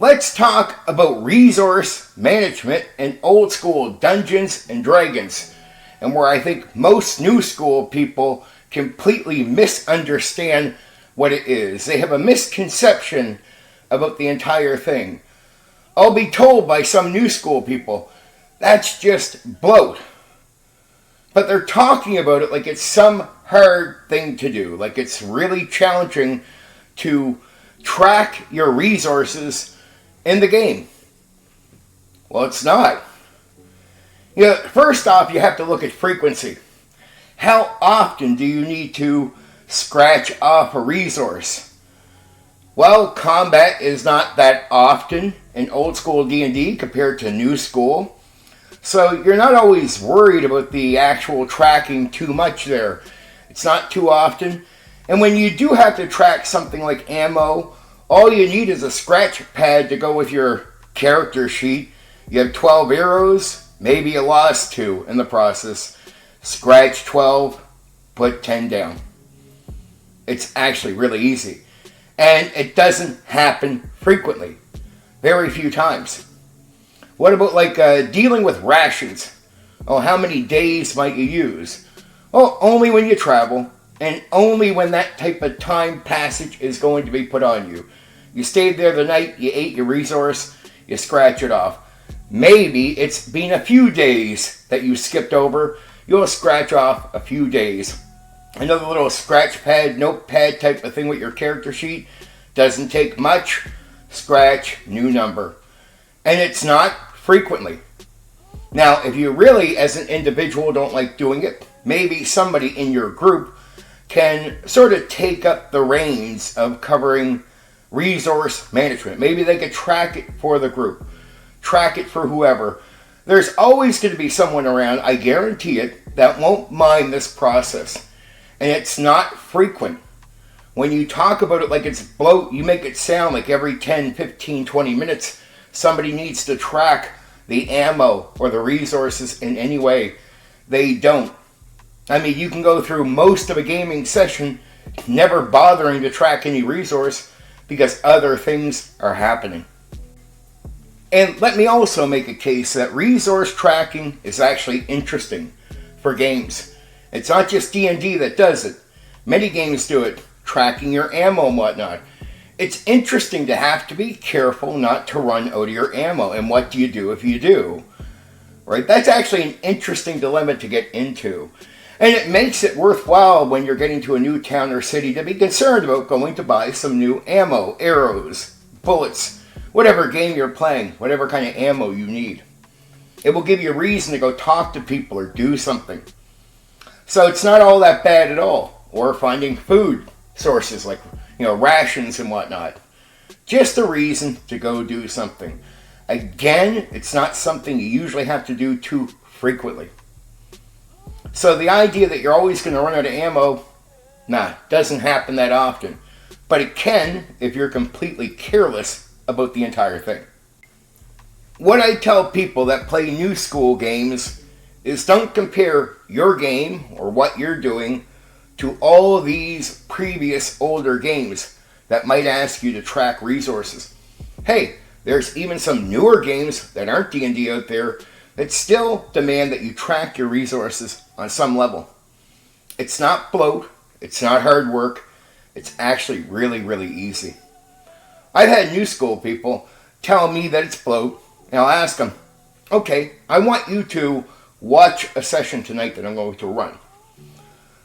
Let's talk about resource management in old school Dungeons and Dragons, and where I think most new school people completely misunderstand what it is. They have a misconception about the entire thing. I'll be told by some new school people, that's just bloat. But they're talking about it like it's some hard thing to do, like it's really challenging to track your resources in the game. Well, it's not. First off, you have to look at frequency. How often do you need to scratch off a resource? Well, combat is not that often in old school D&D compared to new school. So you're not always worried about the actual tracking too much there. It's not too often. And when you do have to track something like ammo, all you need is a scratch pad to go with your character sheet. You have 12 arrows, maybe you lost 2 in the process. Scratch 12, put 10 down. It's actually really easy. And it doesn't happen frequently. Very few times. What about dealing with rations? Oh, how many days might you use? Oh, only when you travel, and only when that type of time passage is going to be put on you. You stayed there the night, you ate your resource, you scratch it off. Maybe it's been a few days that you skipped over, you'll scratch off a few days. Another little scratch pad, notepad type of thing with your character sheet. Doesn't take much. Scratch, new number. And it's not frequently. Now, if you really, as an individual, don't like doing it, maybe somebody in your group can sort of take up the reins of covering resource management. Maybe they could track it for the group. Track it for whoever. There's always going to be someone around, I guarantee it, that won't mind this process. And it's not frequent. When you talk about it like it's bloat, you make it sound like every 10, 15, 20 minutes somebody needs to track the ammo or the resources in any way. They don't. I mean, you can go through most of a gaming session never bothering to track any resource because other things are happening. And let me also make a case that resource tracking is actually interesting for games. It's not just D&D that does it. Many games do it, tracking your ammo and whatnot. It's interesting to have to be careful not to run out of your ammo. And what do you do if you do? Right? That's actually an interesting dilemma to get into. And it makes it worthwhile when you're getting to a new town or city to be concerned about going to buy some new ammo, arrows, bullets, whatever game you're playing, whatever kind of ammo you need. It will give you a reason to go talk to people or do something. So it's not all that bad at all. Or finding food sources like, rations and whatnot. Just a reason to go do something. Again, it's not something you usually have to do too frequently. So the idea that you're always going to run out of ammo, doesn't happen that often. But it can if you're completely careless about the entire thing. What I tell people that play new school games is don't compare your game or what you're doing to all of these previous older games that might ask you to track resources. Hey, there's even some newer games that aren't D&D out there that still demand that you track your resources on some level. It's not bloat, it's not hard work, it's actually really, really easy. I've had new school people tell me that it's bloat, and I'll ask them, okay, I want you to watch a session tonight that I'm going to run.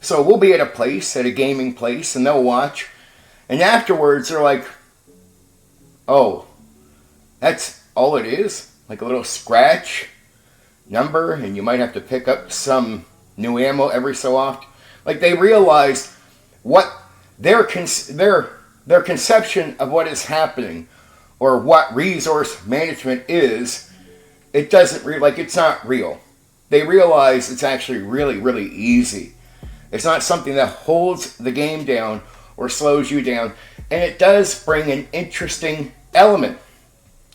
So we'll be at a gaming place, and they'll watch, and afterwards they're like, oh, that's all it is? Like a little scratch number, and you might have to pick up some new ammo every so often. Like they realized what their conception of what is happening or what resource management is. It doesn't it's not real. They realize it's actually really, really easy. It's not something that holds the game down or slows you down, and it does bring an interesting element.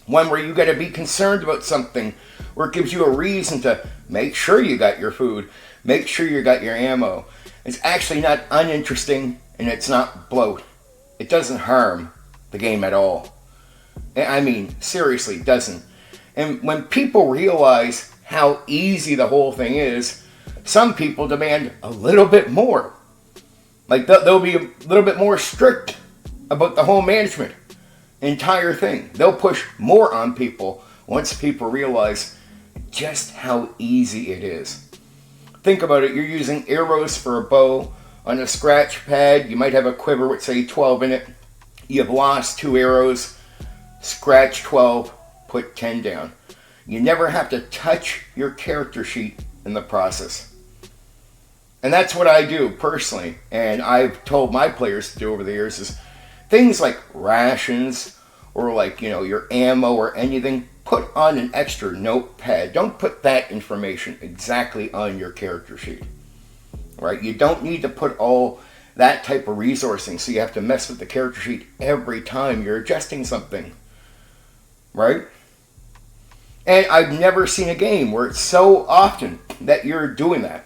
One where you got to be concerned about something, where it gives you a reason to make sure you got your food, make sure you got your ammo. It's actually not uninteresting, and it's not bloat. It doesn't harm the game at all. I mean, seriously, doesn't. And when people realize how easy the whole thing is, some people demand a little bit more. Like they'll be a little bit more strict about the whole management entire thing. They'll push more on people once people realize just how easy it is. Think about it. You're using arrows for a bow on a scratch pad. You might have a quiver with, say, 12 in it. You've lost 2 arrows. Scratch 12, put 10 down. You never have to touch your character sheet in the process. And that's what I do personally, and I've told my players to do over the years, is things like rations or like, your ammo or anything, put on an extra notepad. Don't put that information exactly on your character sheet. Right? You don't need to put all that type of resourcing so you have to mess with the character sheet every time you're adjusting something. Right? And I've never seen a game where it's so often that you're doing that.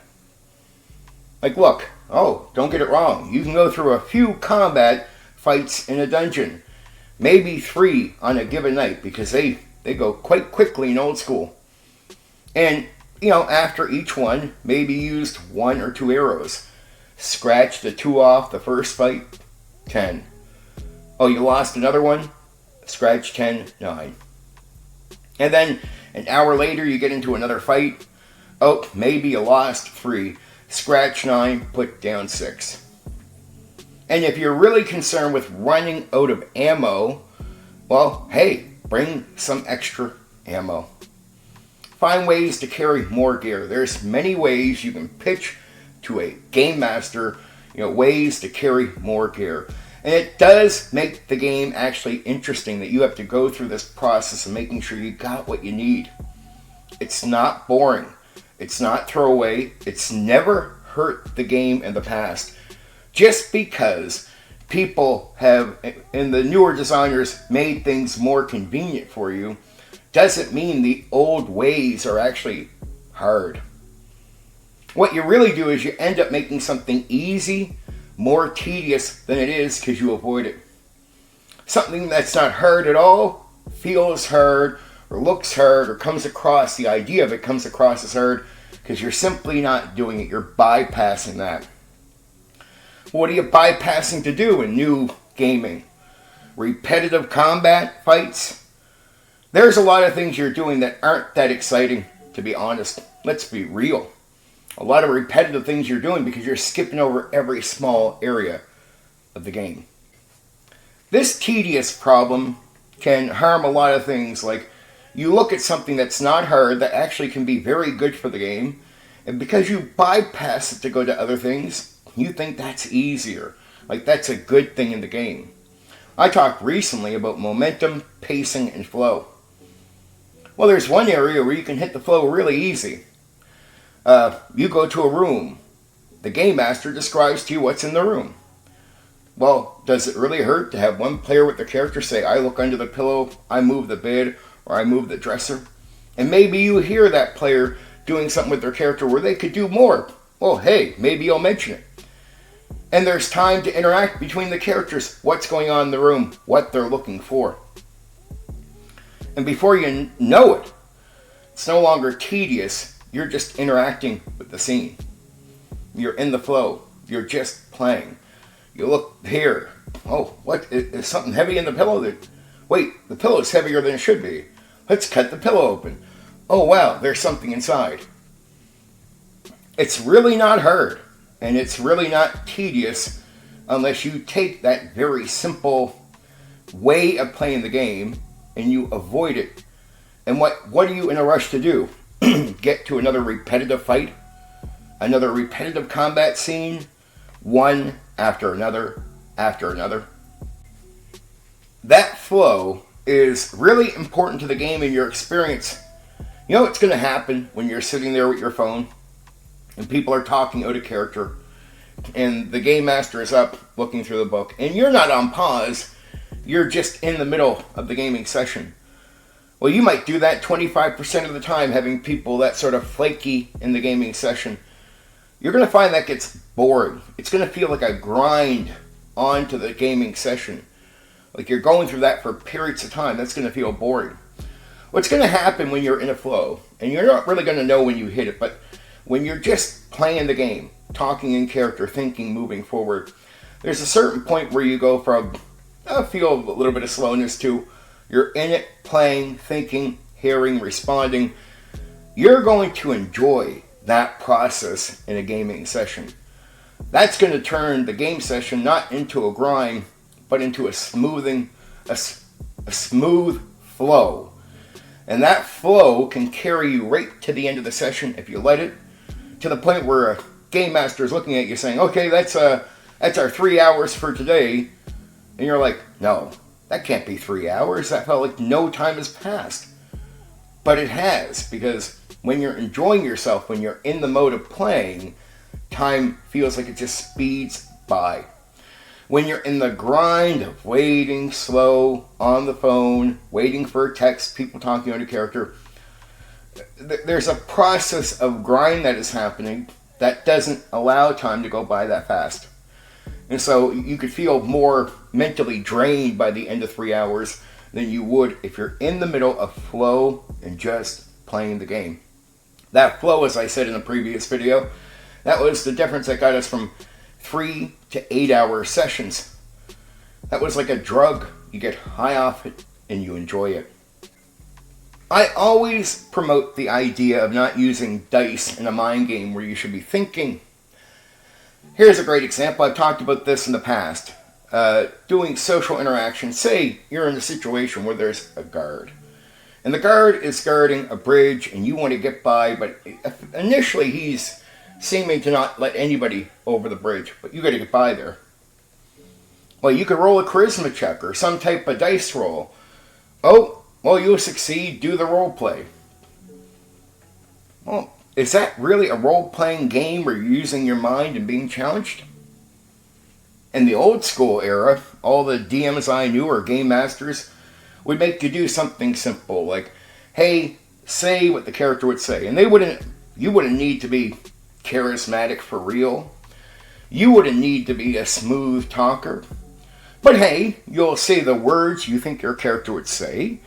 Like, look, don't get it wrong. You can go through a few combat fights in a dungeon. Maybe 3 on a given night, because they go quite quickly in old school. And, after each one, maybe used 1 or 2 arrows. Scratch the 2 off the first fight, 10. Oh, you lost another one? Scratch 10, 9. And then an hour later, you get into another fight. Oh, maybe you lost 3. Scratch 9, put down 6. And if you're really concerned with running out of ammo, well, hey, bring some extra ammo. Find ways to carry more gear. There's many ways you can pitch to a game master, ways to carry more gear. And it does make the game actually interesting that you have to go through this process of making sure you got what you need. It's not boring. It's not throwaway. It's never hurt the game in the past. Just because people have, and the newer designers, made things more convenient for you, doesn't mean the old ways are actually hard. What you really do is you end up making something easy more tedious than it is because you avoid it. Something that's not hard at all feels hard, or looks hard, or the idea of it comes across as hard because you're simply not doing it. You're bypassing that. What are you bypassing to do in new gaming? Repetitive combat fights? There's a lot of things you're doing that aren't that exciting, to be honest. Let's be real. A lot of repetitive things you're doing because you're skipping over every small area of the game. This tedious problem can harm a lot of things. Like, you look at something that's not hard that actually can be very good for the game, and because you bypass it to go to other things, you think that's easier. Like, that's a good thing in the game. I talked recently about momentum, pacing, and flow. Well, there's one area where you can hit the flow really easy. You go to a room. The game master describes to you what's in the room. Well, does it really hurt to have one player with the character say, I look under the pillow, I move the bed, or I move the dresser? And maybe you hear that player doing something with their character where they could do more. Well, hey, maybe you'll mention it. And there's time to interact between the characters. What's going on in the room, what they're looking for. And before you know it, it's no longer tedious. You're just interacting with the scene. You're in the flow. You're just playing. You look here. Oh, what? Is something heavy in the pillow? Wait, the pillow's heavier than it should be. Let's cut the pillow open. Oh, wow, there's something inside. It's really not hard, and it's really not tedious unless you take that very simple way of playing the game and you avoid it. And what are you in a rush to do? Get to another repetitive fight? Another repetitive combat scene? One after another after another? That flow is really important to the game and your experience. You know what's going to happen when you're sitting there with your phone and people are talking out of character and the game master is up looking through the book and you're not on pause, you're just in the middle of the gaming session. Well, you might do that 25% of the time, having people that sort of flaky in the gaming session. You're going to find that gets boring. It's going to feel like a grind onto the gaming session. like you're going through that for periods of time, that's going to feel boring. What's going to happen when you're in a flow, and you're not really going to know when you hit it, but when you're just playing the game, talking in character, thinking, moving forward, there's a certain point where you go from feel a little bit of slowness to you're in it, playing, thinking, hearing, responding. You're going to enjoy that process in a gaming session. That's going to turn the game session not into a grind, but into a smooth flow. And that flow can carry you right to the end of the session if you let it, to the point where a game master is looking at you saying, okay, that's our 3 hours for today. And you're like, no, that can't be 3 hours. That felt like no time has passed. But it has, because when you're enjoying yourself, when you're in the mode of playing, time feels like it just speeds by. When you're in the grind of waiting, slow, on the phone, waiting for a text, people talking on a character, there's a process of grind that is happening that doesn't allow time to go by that fast. And so you could feel more mentally drained by the end of 3 hours than you would if you're in the middle of flow and just playing the game. That flow, as I said in the previous video, that was the difference that got us from 3 to 8 hour sessions. That was like a drug. You get high off it and you enjoy it. I always promote the idea of not using dice in a mind game where you should be thinking. Here's a great example. I've talked about this in the past. Doing social interaction. Say you're in a situation where there's a guard. And the guard is guarding a bridge and you want to get by, but initially he's seeming to not let anybody over the bridge, but you got to get by there. Well, you could roll a charisma check or some type of dice roll. Oh, well, you'll succeed. Do the role play. Well, is that really a role-playing game where you're using your mind and being challenged? In the old school era, all the DMs I knew or game masters would make you do something simple like, hey, say what the character would say. And you wouldn't need to be charismatic for real. You wouldn't need to be a smooth talker. But hey, you'll say the words you think your character would say.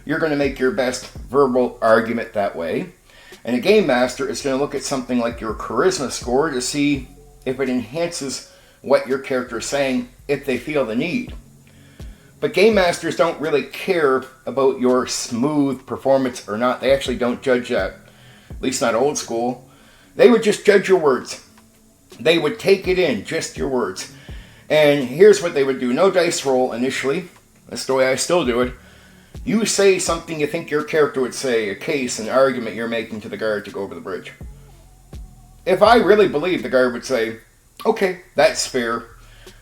You're going to make your best verbal argument that way. And a game master is going to look at something like your charisma score to see if it enhances what your character is saying if they feel the need. But game masters don't really care about your smooth performance or not. They actually don't judge that, at least not old school. They would just judge your words. They would take it in, just your words. And here's what they would do. No dice roll initially. That's the way I still do it. You say something you think your character would say, a case, an argument you're making to the guard to go over the bridge. If I really believe the guard would say, okay, that's fair,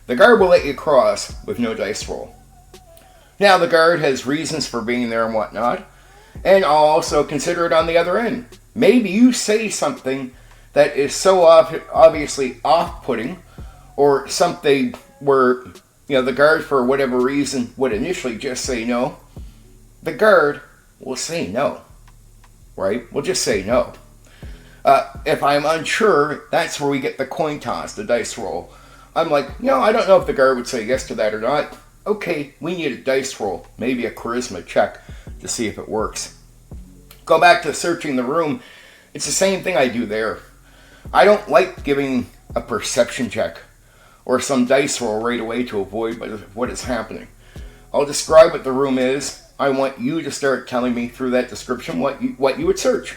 the guard will let you cross with no dice roll. Now, the guard has reasons for being there and whatnot, and I'll also consider it on the other end. Maybe you say something that is so obviously off-putting, or something where, the guard, for whatever reason, would initially just say no. The guard will say no, right? We'll just say no. If I'm unsure, that's where we get the coin toss, the dice roll. I'm like, I don't know if the guard would say yes to that or not. Okay, we need a dice roll, maybe a charisma check to see if it works. Go back to searching the room. It's the same thing I do there. I don't like giving a perception check or some dice roll right away to avoid what is happening. I'll describe what the room is. I want you to start telling me through that description what you would search.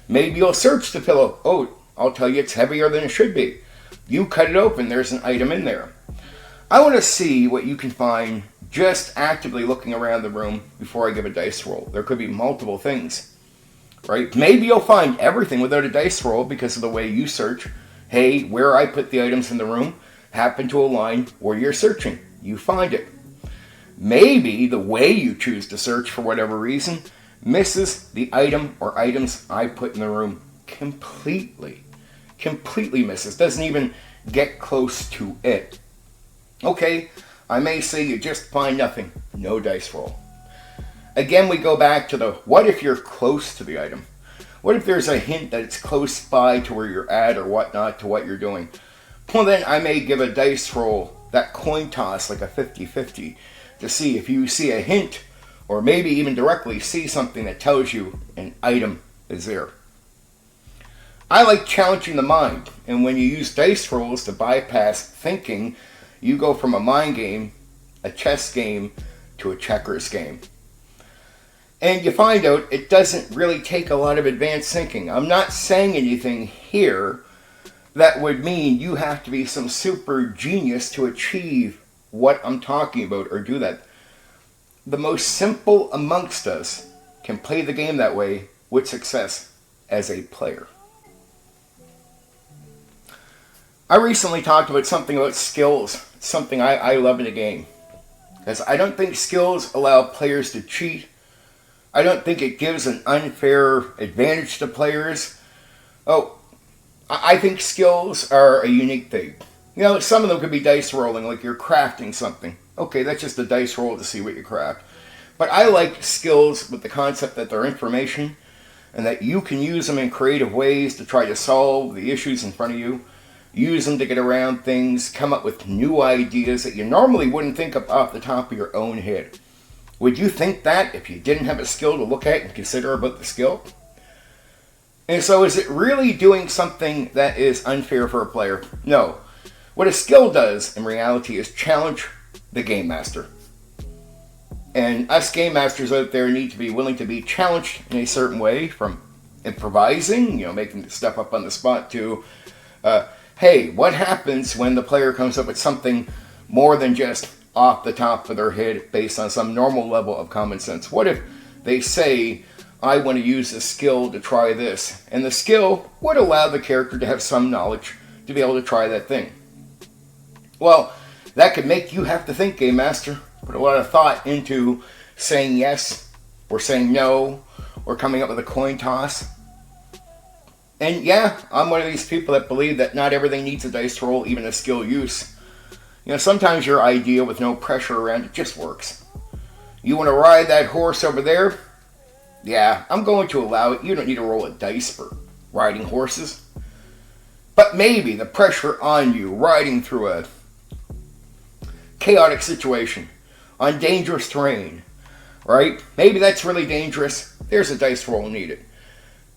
Maybe you'll search the pillow. Oh, I'll tell you it's heavier than it should be. You cut it open, there's an item in there. I want to see what you can find just actively looking around the room before I give a dice roll. There could be multiple things, right? Maybe you'll find everything without a dice roll because of the way you search. Hey, where I put the items in the room happen to align where you're searching. You find it. Maybe the way you choose to search for whatever reason misses the item or items I put in the room completely. Completely misses. Doesn't even get close to it. Okay, I may say you just find nothing. No dice roll. Again, we go back to the what if you're close to the item? What if there's a hint that it's close by to where you're at or whatnot to what you're doing? Well, then I may give a dice roll, that coin toss, like a 50-50, to see if you see a hint or maybe even directly see something that tells you an item is there. I like challenging the mind, and when you use dice rolls to bypass thinking, you go from a mind game, a chess game, to a checkers game. And you find out it doesn't really take a lot of advanced thinking. I'm not saying anything here that would mean you have to be some super genius to achieve what I'm talking about or do that. The most simple amongst us can play the game that way with success as a player. I recently talked about something about skills, something I love in a game. Because I don't think skills allow players to cheat. I don't think it gives an unfair advantage to players. I think skills are a unique thing. You know, some of them could be dice rolling, like you're crafting something. Okay, that's just a dice roll to see what you craft. But I like skills with the concept that they're information and that you can use them in creative ways to try to solve the issues in front of you. Use them to get around things, come up with new ideas that you normally wouldn't think of off the top of your own head. Would you think that if you didn't have a skill to look at and consider about the skill? And so is it really doing something that is unfair for a player? No. What a skill does in reality is challenge the game master. And us game masters out there need to be willing to be challenged in a certain way, from improvising, making stuff up on the spot, to hey, what happens when the player comes up with something more than just off the top of their head based on some normal level of common sense? What if they say, I want to use a skill to try this, and the skill would allow the character to have some knowledge to be able to try that thing? Well, that could make you have to think, Game Master. Put a lot of thought into saying yes, or saying no, or coming up with a coin toss. And yeah, I'm one of these people that believe that not everything needs a dice roll, even a skill use. Sometimes your idea with no pressure around it just works. You want to ride that horse over there? Yeah, I'm going to allow it. You don't need to roll a dice for riding horses. But maybe the pressure on you riding through a chaotic situation on dangerous terrain, right? Maybe that's really dangerous. There's a dice roll needed.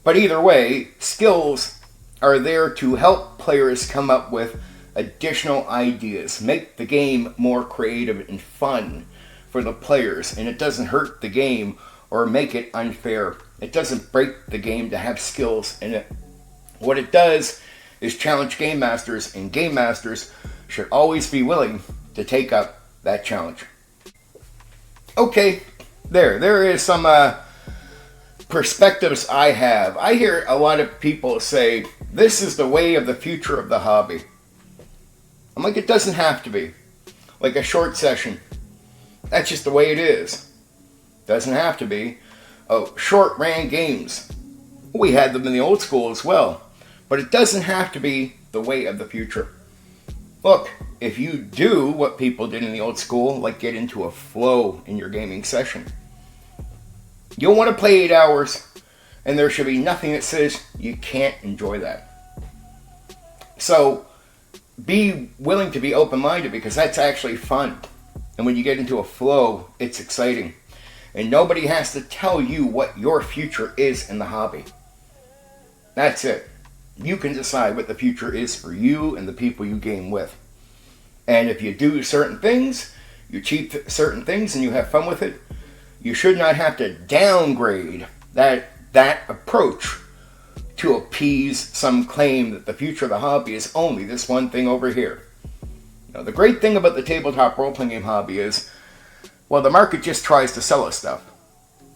But either way, skills are there to help players come up with additional ideas, make the game more creative and fun for the players, and it doesn't hurt the game or make it unfair. It doesn't break the game to have skills in it. What it does is challenge game masters, and game masters should always be willing to take up that challenge. Okay, there is some perspectives I have. I hear a lot of people say, this is the way of the future of the hobby. I'm like, it doesn't have to be. Like a short session. That's just the way it is. Doesn't have to be. Oh, short ran games. We had them in the old school as well. But it doesn't have to be the way of the future. Look, if you do what people did in the old school, like get into a flow in your gaming session, you'll want to play 8 hours, and there should be nothing that says you can't enjoy that. So, be willing to be open-minded, because that's actually fun. And when you get into a flow, it's exciting. And nobody has to tell you what your future is in the hobby. That's it. You can decide what the future is for you and the people you game with. And if you do certain things, you achieve certain things, and you have fun with it, you should not have to downgrade that approach to appease some claim that the future of the hobby is only this one thing over here. Now, the great thing about the tabletop role-playing game hobby is, well, the market just tries to sell us stuff.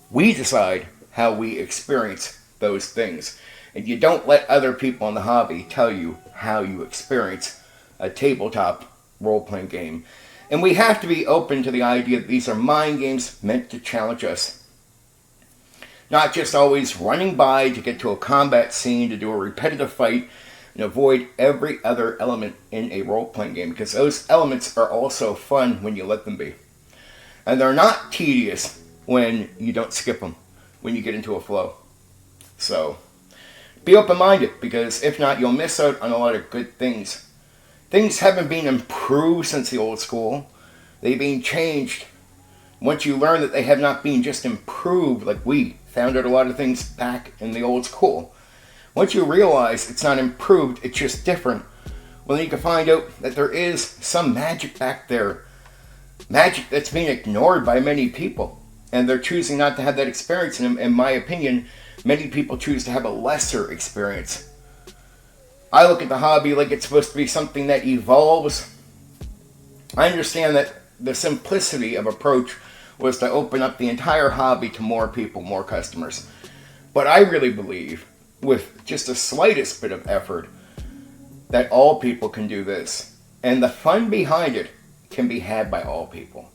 We decide how we experience those things. And you don't let other people in the hobby tell you how you experience a tabletop role-playing game. And we have to be open to the idea that these are mind games meant to challenge us. Not just always running by to get to a combat scene, to do a repetitive fight, and avoid every other element in a role-playing game, because those elements are also fun when you let them be. And they're not tedious when you don't skip them, when you get into a flow. So, be open-minded, because if not, you'll miss out on a lot of good things. Things haven't been improved since the old school. They've been changed Once you learn that they have not been just improved, like we found out a lot of things back in the old school. Once you realize it's not improved, it's just different, well, then you can find out that there is some magic back there. Magic that's being ignored by many people. And they're choosing not to have that experience. And in my opinion, many people choose to have a lesser experience. I look at the hobby like it's supposed to be something that evolves. I understand that the simplicity of approach was to open up the entire hobby to more people, more customers. But I really believe, with just the slightest bit of effort, that all people can do this. And the fun behind it can be had by all people.